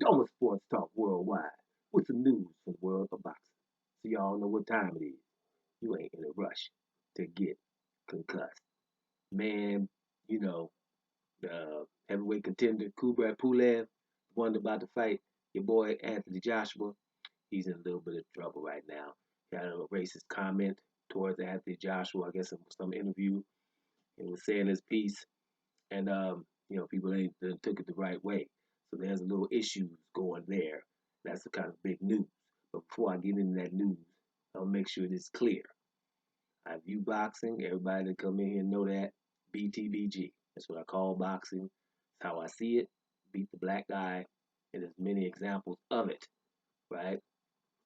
Doma Sports Talk Worldwide with some news from the world of boxing. So y'all know what time it is. You ain't in a rush to get concussed. Man, you know, the heavyweight contender Kubrat Pulev, the one about to fight your boy Anthony Joshua, he's in a little bit of trouble right now. He had a racist comment towards Anthony Joshua, I guess in some interview. He was saying his piece, and people ain't took it the right way. So there's a little issues going there. That's the kind of big news. But before I get into that news, I'll make sure it's clear. I view boxing. Everybody that come in here know that BTBG. That's what I call boxing. It's how I see it. Beat the black guy, and there's many examples of it, right?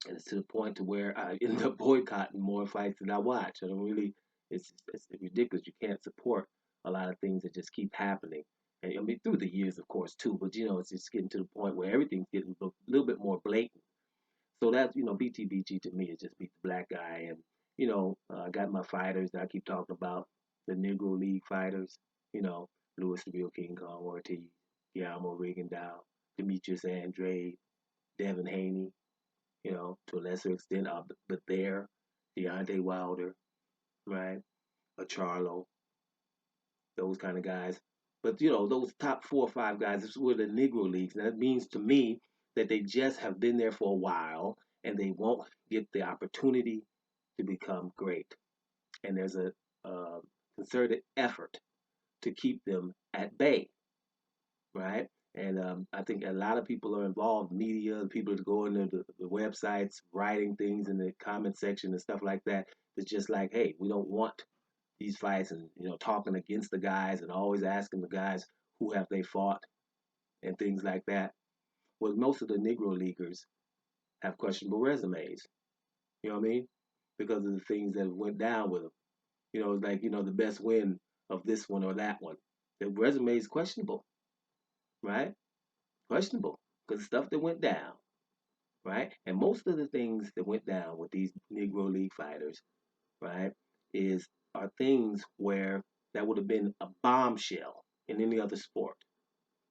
And it's to the point to where I end up boycotting more fights than I watch. I don't really. It's ridiculous. You can't support a lot of things that just keep happening. And I mean through the years, of course, too. But it's just getting to the point where everything's getting a little bit more blatant. So that's BTBG to me is just beat the black guy, and I got my fighters that I keep talking about, the Negro League fighters. You know, Louis the Real King Kong Ortiz, Guillermo Rigondeaux, Demetrius Andrade, Devin Haney, to a lesser extent, but there, Deontay Wilder, right? A Charlo, those kind of guys. But those top 4 or 5 guys, this were the Negro leagues. And that means to me that they just have been there for a while and they won't get the opportunity to become great. And there's a concerted effort to keep them at bay, right? And I think a lot of people are involved, media, people that go into the websites, writing things in the comment section and stuff like that. It's just like, hey, we don't want these fights, and talking against the guys and always asking the guys who have they fought and things like that. Well, most of the Negro leaguers have questionable resumes. You know what I mean? Because of the things that went down with them. It's like the best win of this one or that one. The resume is questionable, right? Questionable because stuff that went down, right? And most of the things that went down with these Negro League fighters, right, is are things where that would have been a bombshell in any other sport.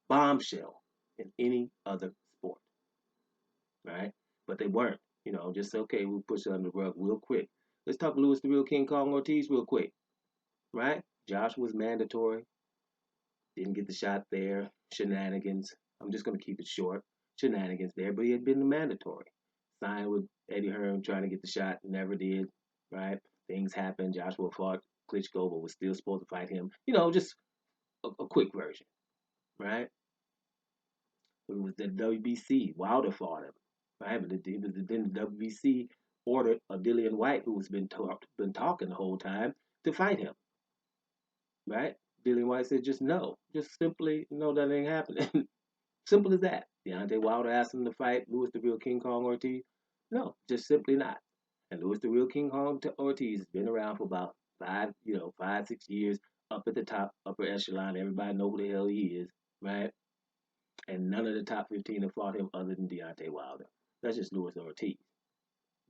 Bombshell in any other sport, right? But they weren't. Just okay, we'll push it under the rug real quick. Let's talk Louis the Real King Kong Ortiz real quick, right? Josh was mandatory. Didn't get the shot there. Shenanigans. I'm just going to keep it short. Shenanigans there, but he had been the mandatory. Signed with Eddie Hearn trying to get the shot, never did, right? Things happened. Joshua fought Klitschko, but was still supposed to fight him. Just a quick version, right? It was the WBC. Wilder fought him, right? But then the WBC ordered a Dillian White, who has been talking the whole time, to fight him, right? Dillian White said, just no, just simply no, that ain't happening. Simple as that. Deontay Wilder asked him to fight Louis the Real King Kong Ortiz. No, just simply not. And Louis the Real King Kong Ortiz has been around for about 5, 6 years, up at the top, upper echelon. Everybody know who the hell he is, right? And none of the top 15 have fought him other than Deontay Wilder. That's just Louis Ortiz.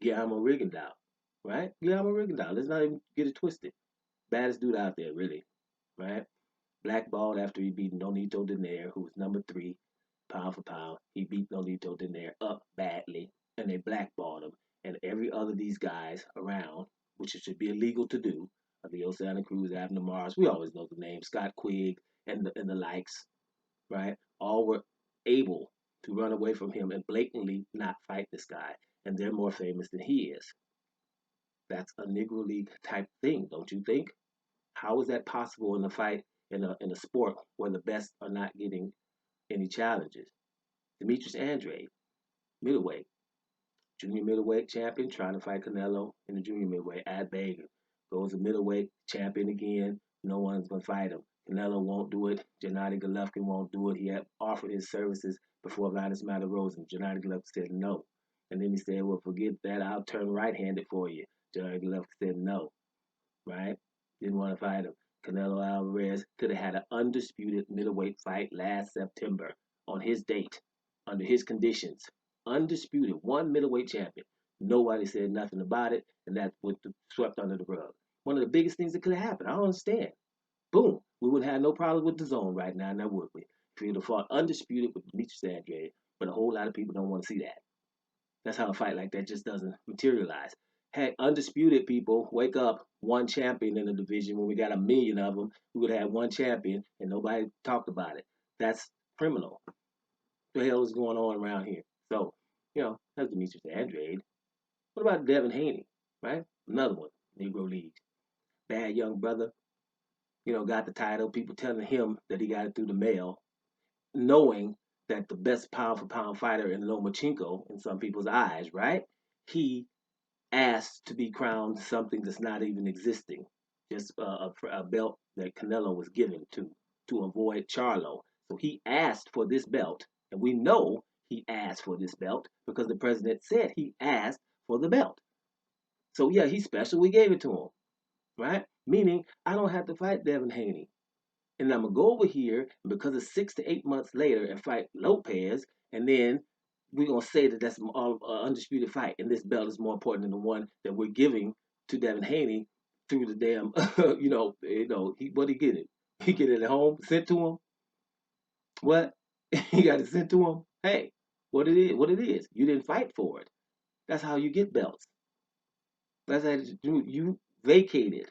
Guillermo Rigondeaux, right? Guillermo Rigondeaux. Let's not even get it twisted. Baddest dude out there, really, right? Blackballed after he beat Nonito Donaire, who was number 3, pound for pound. He beat Nonito Donaire up badly, and they blackballed him. And every other of these guys around, which it should be illegal to do, Leo Santa Cruz, Abner Mars, we always know the name, Scott Quigg, and the likes, right? All were able to run away from him and blatantly not fight this guy. And they're more famous than he is. That's a Negro League type thing, don't you think? How is that possible in a fight in a sport where the best are not getting any challenges? Demetrius Andrade, middleweight, junior middleweight champion, trying to fight Canelo in the junior middleweight at Vegas. Goes to middleweight champion again. No one's gonna fight him. Canelo won't do it. Gennady Golovkin won't do it. He had offered his services before Linus Rose, and Gennady Golovkin said no. And then he said, "Well, forget that. I'll turn right-handed for you." Gennady Golovkin said no. Right? Didn't want to fight him. Canelo Alvarez could have had an undisputed middleweight fight last September on his date, under his conditions. Undisputed, one middleweight champion. Nobody said nothing about it, and that's what swept under the rug. One of the biggest things that could have happened. I don't understand. Boom. We would have no problem with the zone right now, now would we? If we would have fought undisputed with Demetrius Andrade, But a whole lot of people don't want to see that. That's how a fight like that just doesn't materialize. Heck, undisputed people wake up one champion in the division when we got a million of them. We would have one champion and nobody talked about it. That's criminal. What the hell is going on around here? So, that's Demetrius Andrade. What about Devin Haney, right? Another one, Negro League. Bad young brother, got the title. People telling him that he got it through the mail, knowing that the best pound for pound fighter in Lomachenko, in some people's eyes, right? He asked to be crowned something that's not even existing, just a belt that Canelo was given to avoid Charlo. So he asked for this belt, and we know he asked for this belt because the president said he asked for the belt. So yeah, he's special. We gave it to him, right? Meaning I don't have to fight Devin Haney. And I'm gonna go over here because it's 6 to 8 months later and fight Lopez, and then we're gonna say that that's an undisputed fight, and this belt is more important than the one that we're giving to Devin Haney through the damn, what he get it? He get it at home, sent to him. What? He got it sent to him. Hey, what it is? What it is? You didn't fight for it. That's how you get belts. That's how you vacated.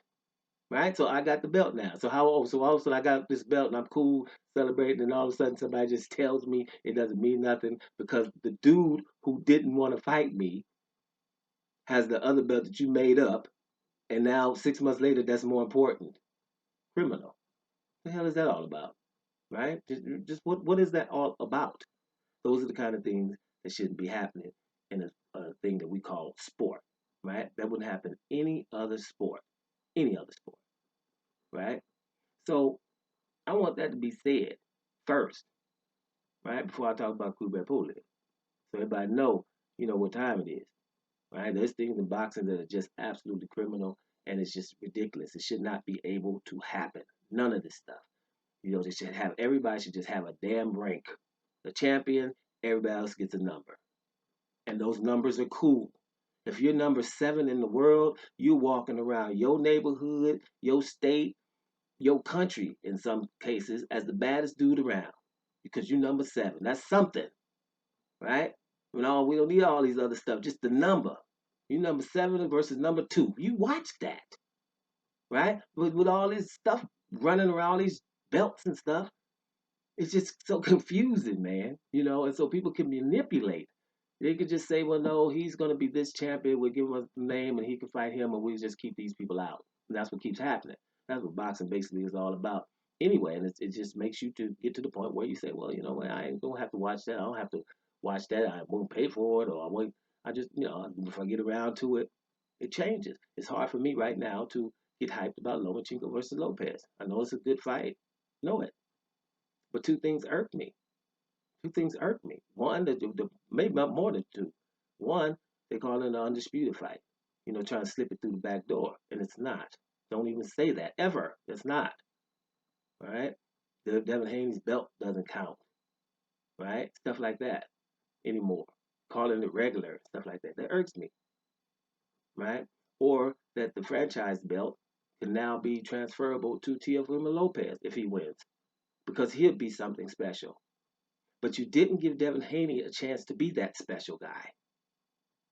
Right? So I got the belt now. So how so all of a sudden I got this belt and I'm cool celebrating, and all of a sudden somebody just tells me it doesn't mean nothing because the dude who didn't want to fight me has the other belt that you made up, and now 6 months later that's more important. Criminal. What the hell is that all about? Right? Just what is that all about? Those are the kind of things that shouldn't be happening in a thing that we call sport. Right? That wouldn't happen any other sport. Any other sport. Right? So I want that to be said first, right? Before I talk about Kubrat Pulev. So everybody know, what time it is, right? There's things in boxing that are just absolutely criminal and it's just ridiculous. It should not be able to happen. None of this stuff. They should have, everybody should just have a damn rank. The champion, everybody else gets a number. And those numbers are cool. If you're number 7 in the world, you're walking around your neighborhood, your state, your country in some cases as the baddest dude around because you number 7. That's something, right? We don't need all these other stuff. Just the number. You number 7 versus number 2. You watch that, right? With all this stuff running around, all these belts and stuff, it's just so confusing, man. And so people can manipulate. They could just say, well, no, he's going to be this champion. We'll give him a name and he can fight him, and we'll just keep these people out. And that's what keeps happening. That's what boxing basically is all about. Anyway, and it just makes you to get to the point where you say, well, what, I ain't going to have to watch that. I don't have to watch that. I won't pay for it, or I won't. I just, if I get around to it, it changes. It's hard for me right now to get hyped about Lomachenko versus Lopez. I know it's a good fight. Know it. But two things irk me. Two things irk me. One, maybe not more than two. One, they call it an undisputed fight. Trying to slip it through the back door, and it's not. Don't even say that ever. It's not. All right. Devin Haney's belt doesn't count. Right. Stuff like that anymore. Calling it regular, stuff like that. That irks me. Right. Or that the franchise belt can now be transferable to Teofimo Lopez if he wins, because he'll be something special. But you didn't give Devin Haney a chance to be that special guy.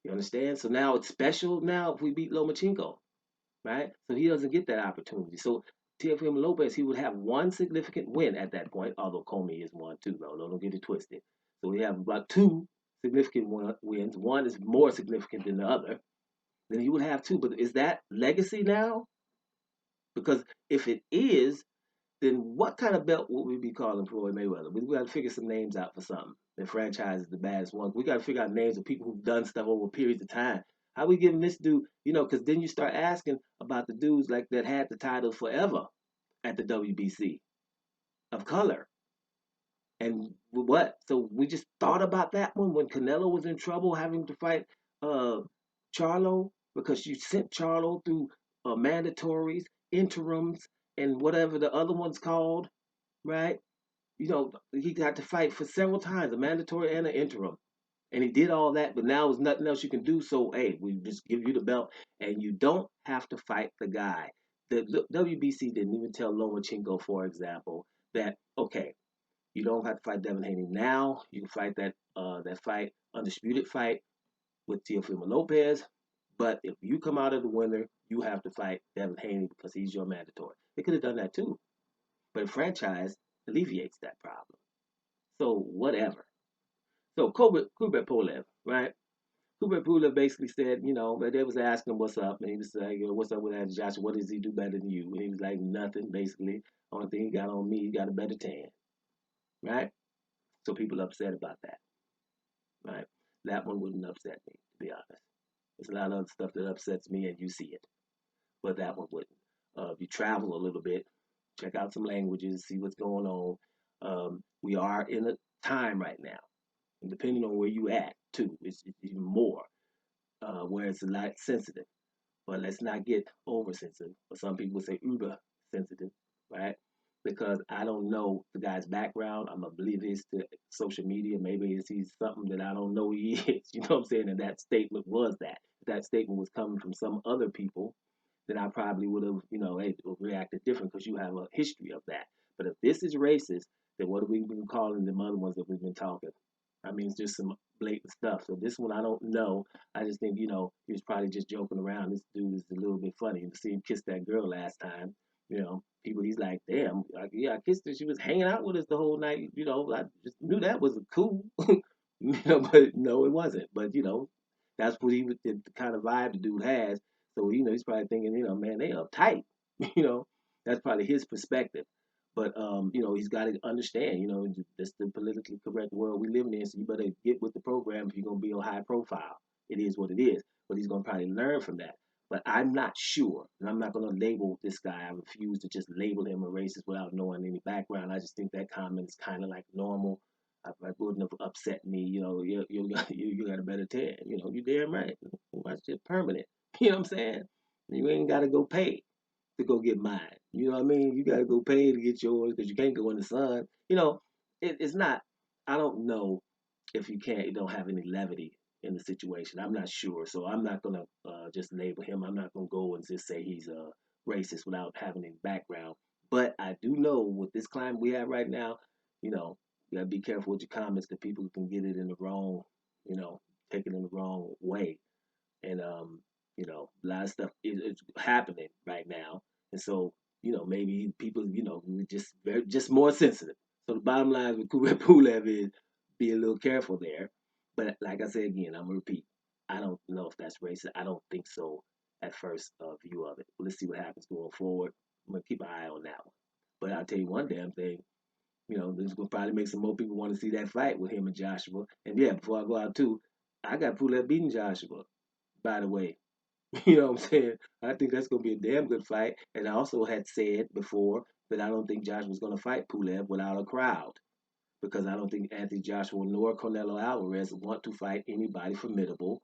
You understand? So now it's special now if we beat Lomachenko, right? So he doesn't get that opportunity. So Teofimo Lopez, he would have one significant win at that point, although Comey is one too, though. Don't get it twisted. So we have about two significant wins. One is more significant than the other. Then he would have two. But is that legacy now? Because if it is, then what kind of belt would we be calling Floyd Mayweather? We got to figure some names out for something. The franchise is the baddest one. We got to figure out names of people who've done stuff over periods of time. How we giving this dude, because then you start asking about the dudes like that had the title forever at the WBC of color. And what? So we just thought about that one when Canelo was in trouble having to fight uh, Charlo, because you sent Charlo through mandatories, interims, and whatever the other one's called, right? He got to fight for several times, a mandatory and an interim. And he did all that, but now there's nothing else you can do. So, hey, we just give you the belt, and you don't have to fight the guy. The WBC didn't even tell Lomachenko, for example, that, okay, You don't have to fight Devin Haney now. You can fight that fight, undisputed fight with Teofimo Lopez. But if you come out of the winner, you have to fight Devin Haney because he's your mandatory. They could have done that too, but franchise alleviates that problem. So whatever. So Kubrat Pulev, right? Kubrat Pulev basically said, but they was asking him what's up, and he was like, what's up with that Joshua? What does he do better than you? And he was like, nothing, basically. Only thing he got on me, he got a better tan, right? So people upset about that, right? That one wouldn't upset me, to be honest. There's a lot of other stuff that upsets me, and you see it, but that one wouldn't. If you travel a little bit, check out some languages, see what's going on. We are in a time right now, and depending on where you at, too, it's even more, where it's a lot sensitive. But let's not get oversensitive. Or some people say uber sensitive, right? Because I don't know the guy's background. I'm gonna believe his to social media. Maybe he's something that I don't know he is. You know what I'm saying? And that statement was that. If that statement was coming from some other people, then I probably would have, hey, reacted different because you have a history of that. But if this is racist, then what have we been calling them other ones that we've been talking? I mean, it's just some blatant stuff. So this one I don't know. I just think, he was probably just joking around. This dude is a little bit funny. To see him kiss that girl last time, people, he's like, damn, like, yeah, I kissed her. She was hanging out with us the whole night. I just knew that was cool. But no, it wasn't. But, that's what the kind of vibe the dude has. So, he's probably thinking, man, they uptight. you know, that's probably his perspective. But he's got to understand, that's the politically correct world we live in. So you better get with the program if you're gonna be on high profile. It is what it is. But he's gonna probably learn from that. But I'm not sure, and I'm not gonna label this guy. I refuse to just label him a racist without knowing any background. I just think that comment is kind of like normal. I wouldn't have upset me. You got a better tan. You damn right. Watch it permanent. You know what I'm saying? You ain't got to go pay to go get mine. You know what I mean? You got to go pay to get yours because you can't go in the sun. It's not. I don't know if you don't have any levity in the situation. I'm not sure, so I'm not gonna just label him. I'm not gonna go and just say he's a racist without having any background. But I do know with this climate we have right now, you gotta be careful with your comments because people can get it in the wrong, you know, take it in the wrong way and a lot of stuff is happening right now, and so maybe people we just more sensitive. So the bottom line with Kubrat Pulev is be a little careful there. But like I said again, I'm gonna repeat, I don't know if that's racist. I don't think so at first view of it. Let's see what happens going forward. I'm gonna keep an eye on that one. But I'll tell you one damn thing. This is gonna probably make some more people want to see that fight with him and Joshua. And yeah, before I go out too, I got Pulev beating Joshua, by the way. You know what I'm saying? I think that's going to be a damn good fight. And I also had said before that I don't think Joshua's going to fight Pulev without a crowd because I don't think Anthony Joshua nor Canelo Alvarez want to fight anybody formidable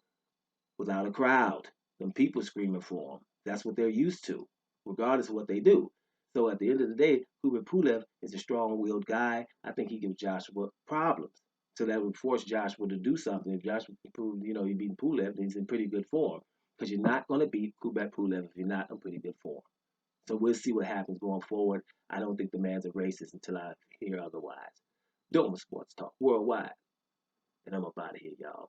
without a crowd. Them people screaming for them. That's what they're used to, regardless of what they do. So at the end of the day, Kubrat Pulev is a strong-willed guy. I think he gives Joshua problems. So that would force Joshua to do something. If Joshua can prove, he beat Pulev, then he's in pretty good form. Because you're not going to beat Kubrat Pulev if you're not in pretty good form. So we'll see what happens going forward. I don't think the man's a racist until I hear otherwise. Doma Sports Talk worldwide. And I'm up out of here, y'all.